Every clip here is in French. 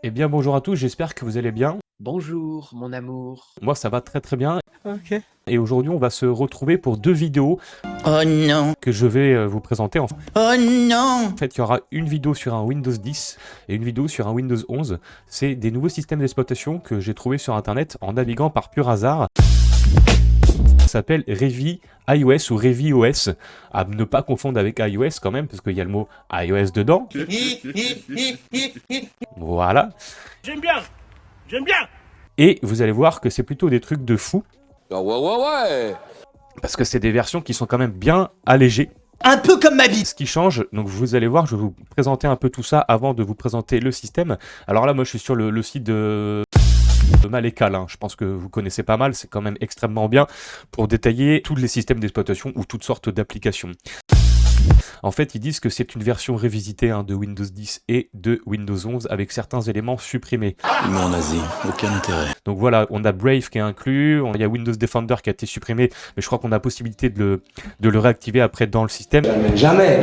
Eh bien bonjour à tous, j'espère que vous allez bien. Bonjour, mon amour. Moi ça va très très bien. Ok. Et aujourd'hui on va se retrouver pour deux vidéos Oh non. que je vais vous présenter. En Oh non. fait, il y aura une vidéo sur un Windows 10 et une vidéo sur un Windows 11. C'est des nouveaux systèmes d'exploitation que j'ai trouvés sur internet en naviguant par pur hasard. Ça s'appelle Revi iOS ou Revi OS, à ne pas confondre avec iOS quand même, parce qu'il y a le mot iOS dedans. Voilà. J'aime bien. Et vous allez voir que c'est plutôt des trucs de fou, Ah ouais. parce que c'est des versions qui sont quand même bien allégées. Un peu comme ma vie. Ce qui change, donc vous allez voir, je vais vous présenter un peu tout ça avant de vous présenter le système. Alors là, moi je suis sur le site de Malécal, hein. Je pense que vous connaissez pas mal, c'est quand même extrêmement bien pour détailler tous les systèmes d'exploitation ou toutes sortes d'applications. En fait, ils disent que c'est une version révisitée de Windows 10 et de Windows 11 avec certains éléments supprimés. Il met en Asie, aucun intérêt. Donc voilà, on a Brave qui est inclus, il y a Windows Defender qui a été supprimé, mais je crois qu'on a possibilité de le réactiver après dans le système. Jamais.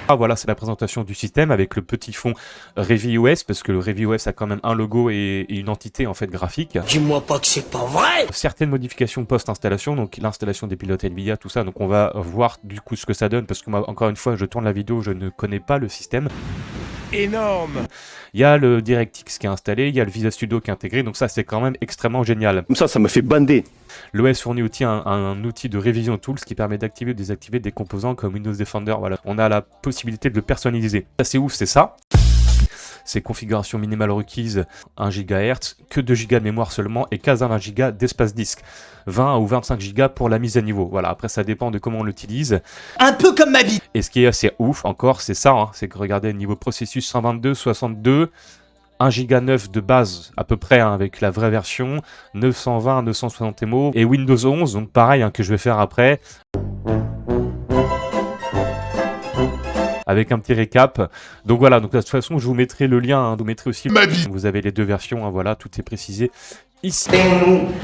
Ah voilà, c'est la présentation du système avec le petit fond ReviOS, parce que le ReviOS a quand même un logo et une entité en fait graphique. Dis-moi pas que c'est pas vrai. Certaines modifications post-installation, donc l'installation des pilotes NVIDIA, tout ça, donc on va voir du coup ce que ça donne, parce que moi, encore une fois, je tourne la vidéo, je ne connais pas le système. Énorme. Il y a le DirectX qui est installé, il y a le Visual Studio qui est intégré, donc ça c'est quand même extrêmement génial. Comme ça me fait bander. L'OS fournit aussi un outil de révision tools qui permet d'activer ou désactiver des composants comme Windows Defender. Voilà, on a la possibilité de le personnaliser. Ça c'est ouf, c'est ça. C'est configuration minimale requise 1 GHz, que 2 Go de mémoire seulement et 15 à 20 Go d'espace disque. 20 ou 25 Go pour la mise à niveau. Voilà, après ça dépend de comment on l'utilise. Un peu comme ma vie. Et ce qui est assez ouf encore, c'est ça, c'est que regardez, niveau processus 122, 62, 1 Go 9 de base à peu près avec la vraie version, 920, 960 MO, et Windows 11, donc pareil que je vais faire après. Avec un petit récap. Donc voilà, donc de toute façon, je vous mettrai le lien, je vous mettrai aussi ma vie. Vous avez les deux versions, voilà, tout est précisé ici.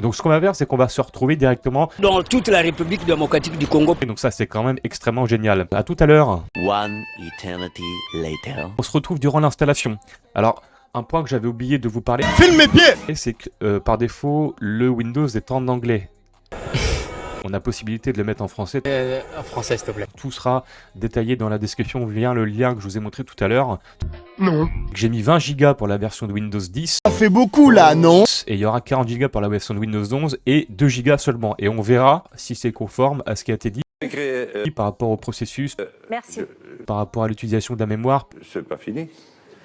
Donc ce qu'on va faire, c'est qu'on va se retrouver directement dans toute la République démocratique du Congo. Et donc ça, c'est quand même extrêmement génial. À tout à l'heure. One eternity later. On se retrouve durant l'installation. Alors, un point que j'avais oublié de vous parler, Filme mes pieds. c'est que par défaut, le Windows est en anglais. On a possibilité de le mettre en français. En français, s'il te plaît. Tout sera détaillé dans la description via le lien que je vous ai montré tout à l'heure. Non. J'ai mis 20 Go pour la version de Windows 10. Ça fait beaucoup là, non? Et il y aura 40 Go pour la version de Windows 11 et 2 Go seulement. Et on verra si c'est conforme à ce qui a été dit par rapport au processus, Merci. par rapport à l'utilisation de la mémoire, C'est pas fini.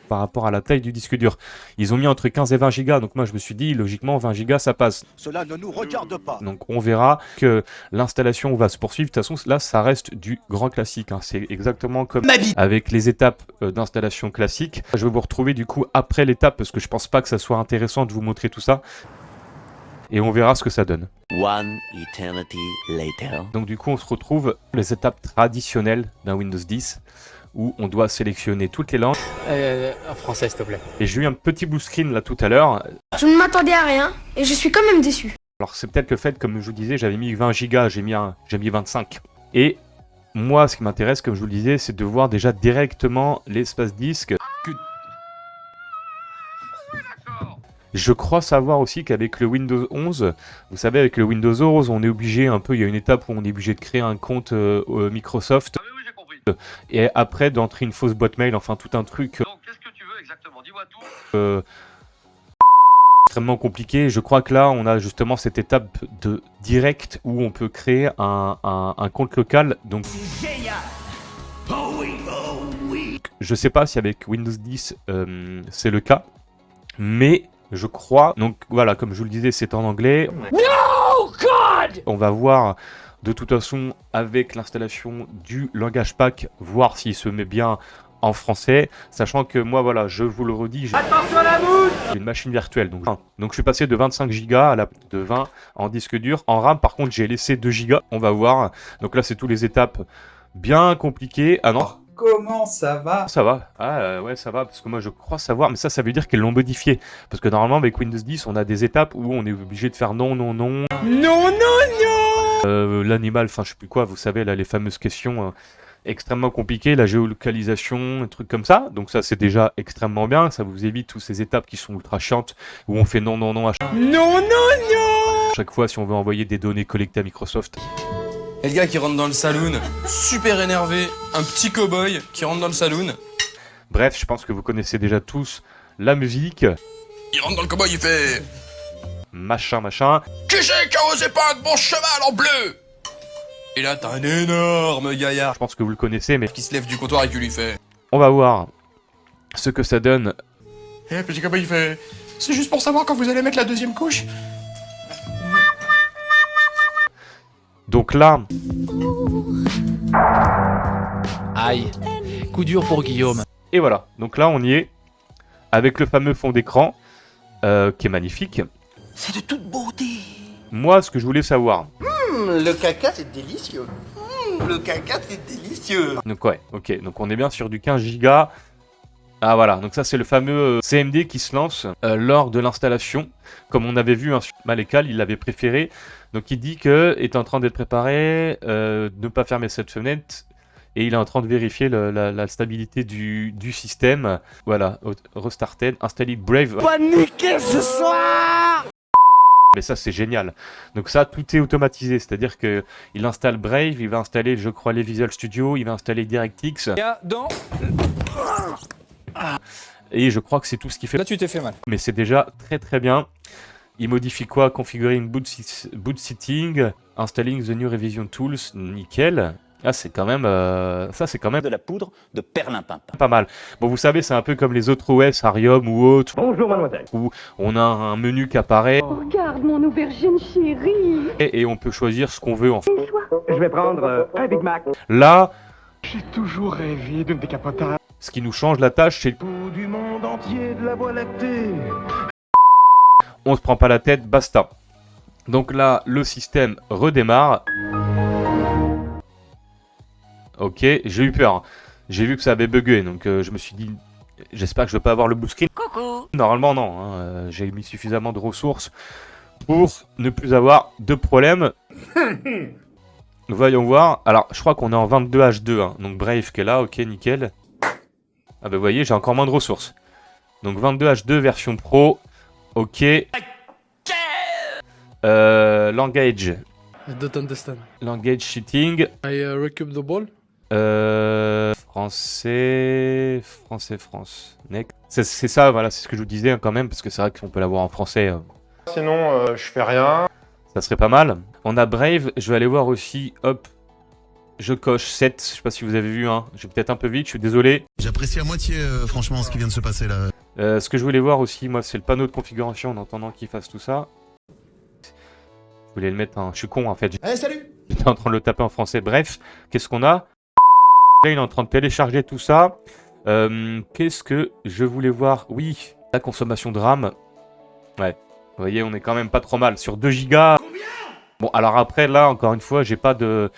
par rapport à la taille du disque dur. Ils ont mis entre 15 et 20 Go, donc moi je me suis dit, logiquement 20 Go ça passe. Cela ne nous regarde pas. Donc on verra que l'installation va se poursuivre. De toute façon, là ça reste du grand classique. C'est exactement comme Ma vie. avec les étapes d'installation classique. Je vais vous retrouver du coup après l'étape, parce que je pense pas que ça soit intéressant de vous montrer tout ça. Et on verra ce que ça donne. One eternity later. Donc du coup on se retrouve les étapes traditionnelles d'un Windows 10, où on doit sélectionner toutes les langues. En français, s'il te plaît. Et j'ai eu un petit blue screen là tout à l'heure. Je ne m'attendais à rien et je suis quand même déçu. Alors c'est peut-être le fait, comme je vous disais, j'avais mis 20 Go, j'ai mis 25. Et moi, ce qui m'intéresse, comme je vous le disais, c'est de voir déjà directement l'espace disque. Je crois savoir aussi qu'avec le Windows 11, vous savez, avec le Windows 11, on est obligé un peu, il y a une étape où on est obligé de créer un compte Microsoft. Et après d'entrer une fausse boîte mail, enfin tout un truc. Donc, qu'est-ce que tu veux exactement? Dis-moi tout. Extrêmement compliqué. Je crois que là, on a justement cette étape de direct où on peut créer un compte local. Donc, je sais pas si avec Windows 10 c'est le cas, mais je crois. Donc voilà, comme je vous le disais, c'est en anglais. No God. On va voir. De toute façon, avec l'installation du langage pack, voir s'il se met bien en français, sachant que moi, voilà, je vous le redis, j'ai une machine virtuelle. Donc je suis passé de 25 Go à de 20 en disque dur. En RAM, par contre, j'ai laissé 2 Go. On va voir. Donc là, c'est toutes les étapes bien compliquées. Ah non. Comment ça va? Ça va. Ah ouais, ça va, parce que moi je crois savoir, mais ça veut dire qu'ils l'ont modifié. Parce que normalement avec Windows 10, on a des étapes où on est obligé de faire non. Non. L'animal, enfin je sais plus quoi, vous savez, là les fameuses questions. extrêmement compliqué, la géolocalisation, un truc comme ça. Donc ça, c'est déjà extrêmement bien. Ça vous évite toutes ces étapes qui sont ultra chiantes, où on fait non, non, non à chaque fois si on veut envoyer des données collectées à Microsoft. Et le gars qui rentre dans le saloon, super énervé, un petit cow-boy qui rentre dans le saloon. Bref, je pense que vous connaissez déjà tous la musique. Il rentre dans le cow-boy, il fait... Machin, machin. Qui c'est qui a osé peindre mon cheval en bleu? Et là, t'as un énorme gaillard Je pense que vous le connaissez, mais qui se lève du comptoir et qui lui fait... on va voir ce que ça donne. Et le petit cow-boy, il fait... C'est juste pour savoir quand vous allez mettre la deuxième couche. Donc là, Aïe. Coup dur pour Guillaume. et voilà. Donc là, on y est avec le fameux fond d'écran qui est magnifique. C'est de toute beauté. Moi, ce que je voulais savoir. Le caca, c'est délicieux. Le caca, c'est délicieux. Donc ouais, ok. Donc on est bien sur du 15 Go. Ah voilà, donc ça c'est le fameux CMD qui se lance lors de l'installation. Comme on avait vu, sur Malécal, il l'avait préféré. Donc il dit que est en train d'être préparé, ne pas fermer cette fenêtre. Et il est en train de vérifier la stabilité du système. Voilà, restarted, installé Brave. Paniquer ce soir. Mais ça c'est génial. Donc ça tout est automatisé, c'est-à-dire que il installe Brave, il va installer je crois les Visual Studio, il va installer DirectX. Et je crois que c'est tout ce qu'il fait. Là, tu t'es fait mal. Mais c'est déjà très très bien. Il modifie quoi? Configurer une boot setting, installing the new revision tools, nickel. Ah c'est quand même ça c'est quand même De la poudre de perlimpinpin. pas mal. Bon vous savez c'est un peu comme les autres OS, Arium ou autres. Bonjour mademoiselle. Où on a un menu qui apparaît Regarde mon aubergine chérie. et on peut choisir ce qu'on veut en fait. Je vais prendre un Big Mac. Là, J'ai toujours rêvé d'une décapotable. ce qui nous change la tâche, c'est Pour du monde entier de la Voie lactée. on se prend pas la tête, basta. Donc là, le système redémarre. Ok, j'ai eu peur. J'ai vu que ça avait bugué, donc je me suis dit, j'espère que je vais pas avoir le blue screen. Coucou. Normalement non, hein, j'ai mis suffisamment de ressources pour ne plus avoir de problème. Voyons voir. Alors, je crois qu'on est en 22 H2, hein. Donc Brave qui est là, ok, nickel. Ah bah vous voyez, j'ai encore moins de ressources. Donc 22 H2 version pro, ok. Language. I don't understand. Language shitting. I recoup the ball. France. Next. C'est ça, voilà, c'est ce que je vous disais hein, quand même, parce que c'est vrai qu'on peut l'avoir en français. Sinon, je fais rien. Ça serait pas mal. On a Brave, je vais aller voir aussi, hop, je coche 7, je sais pas si vous avez vu, hein. Je vais peut-être un peu vite, je suis désolé. J'apprécie à moitié, franchement, ce qui vient de se passer là. Ce que je voulais voir aussi, moi, c'est le panneau de configuration en attendant qu'il fasse tout ça. Je voulais le mettre en... Je suis con, en fait. Salut. J'étais en train de le taper en français. Bref, qu'est-ce qu'on a? Là, il est en train de télécharger tout ça. Qu'est-ce que je voulais voir? Oui, la consommation de RAM. Ouais, vous voyez, on est quand même pas trop mal. Sur 2 Go. Bon, alors après, là, encore une fois, j'ai pas de...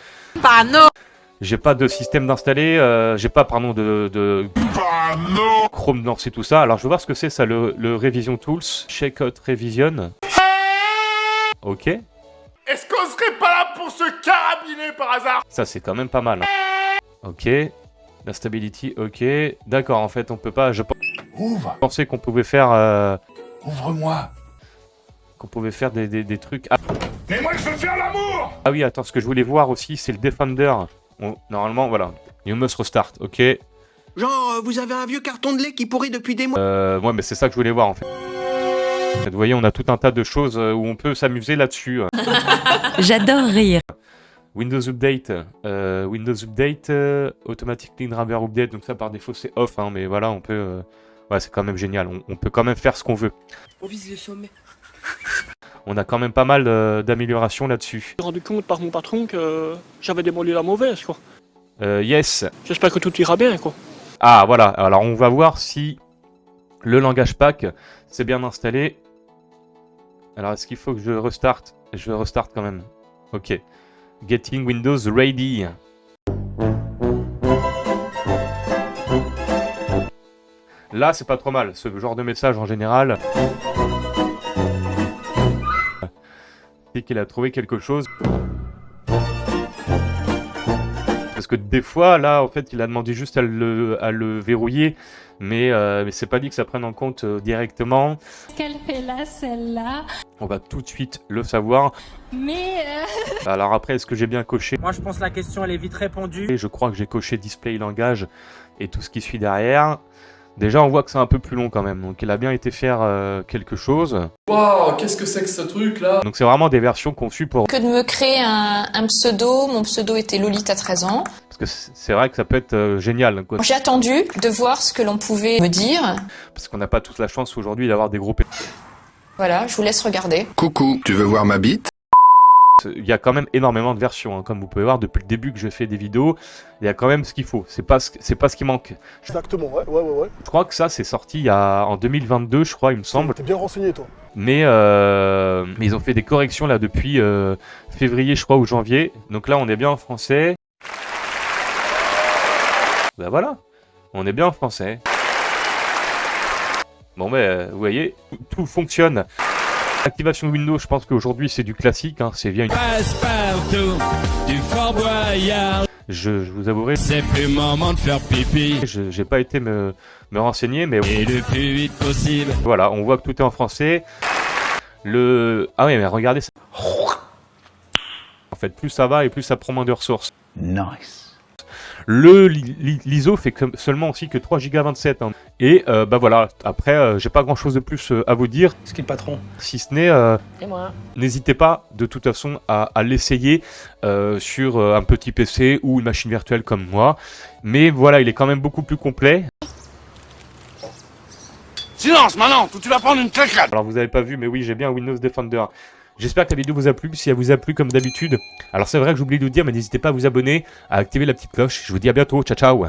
J'ai pas de système d'installer. J'ai pas, pardon, de Chrome lancer tout ça. Alors, je vais voir ce que c'est, ça, le Revision Tools. Checkout Revision. Ok. Est-ce qu'on serait pas là pour se carabiner par hasard? Ça, c'est quand même pas mal. Ok. La stability, ok. D'accord, en fait, on peut pas... Je pensais qu'on pouvait faire... Ouvre-moi. Qu'on pouvait faire des trucs... Ah. Mais moi je veux faire l'amour. Ah oui, attends, ce que je voulais voir aussi, c'est le Defender. Normalement, voilà. You must restart, ok. Genre, vous avez un vieux carton de lait qui pourrit depuis des mois. Ouais, mais c'est ça que je voulais voir, en fait. Vous voyez, on a tout un tas de choses où on peut s'amuser là-dessus. J'adore rire. Windows Update, Automatic Clean Driver Update, donc ça par défaut c'est off, hein, mais voilà, on peut... ouais, c'est quand même génial, on peut quand même faire ce qu'on veut. On vise le sommet. On a quand même pas mal d'améliorations là-dessus. Je me suis rendu compte par mon patron que j'avais démoli la mauvaise, quoi. Yes. J'espère que tout ira bien, quoi. Ah, voilà, alors on va voir si le langage pack c'est bien installé. Alors, est-ce qu'il faut que je restarte? Je restarte quand même. Ok. Getting Windows ready. Là, c'est pas trop mal. Ce genre de message en général. C'est qu'il a trouvé quelque chose. Parce que des fois, là, en fait, il a demandé juste à le verrouiller, mais c'est pas dit que ça prenne en compte directement. Qu'elle fait là, celle-là. On va tout de suite le savoir. Mais Alors après, est-ce que j'ai bien coché? Moi, je pense que la question, elle est vite répondue. Et je crois que j'ai coché display langage et tout ce qui suit derrière. Déjà, on voit que c'est un peu plus long quand même, donc il a bien été faire quelque chose. Waouh, qu'est-ce que c'est que ce truc là? Donc c'est vraiment des versions conçues pour... Que de me créer un pseudo, mon pseudo était Lolita 13 ans. Parce que c'est vrai que ça peut être génial, quoi. J'ai attendu de voir ce que l'on pouvait me dire. Parce qu'on n'a pas toute la chance aujourd'hui d'avoir des gros... Voilà, je vous laisse regarder. Coucou, tu veux voir ma bite? Il y a quand même énormément de versions, hein. Comme vous pouvez voir, depuis le début que je fais des vidéos, il y a quand même ce qu'il faut. C'est pas ce qui manque. Exactement, ouais. Je crois que ça, c'est sorti en 2022, je crois, il me semble. T'es bien renseigné, toi. Mais ils ont fait des corrections là depuis février, je crois, ou janvier. Donc là, on est bien en français. Ben voilà, on est bien en français. Bon, ben, vous voyez, tout fonctionne. Activation Windows, je pense qu'aujourd'hui c'est du classique, hein, c'est via une... Passe-partout, du Fort Boyard. Je vous avouerai, C'est plus le moment de faire pipi. j'ai pas été me renseigner, mais Et le plus vite possible. voilà, on voit que tout est en français. Ah oui, mais regardez ça. En fait, plus ça va et plus ça prend moins de ressources. Nice. L'ISO fait seulement aussi que 3 Go 27. Hein. Et bah voilà, après, j'ai pas grand chose de plus à vous dire. Ce qui est le patron. Si ce n'est, Et moi. n'hésitez pas de toute façon à l'essayer sur un petit PC ou une machine virtuelle comme moi. Mais voilà, il est quand même beaucoup plus complet. Silence, maintenant, ou tu vas prendre une claquade. Alors vous avez pas vu, mais oui, j'ai bien un Windows Defender. J'espère que la vidéo vous a plu. Si elle vous a plu, comme d'habitude, alors c'est vrai que j'oublie de vous dire, mais n'hésitez pas à vous abonner, à activer la petite cloche. Je vous dis à bientôt. Ciao, ciao.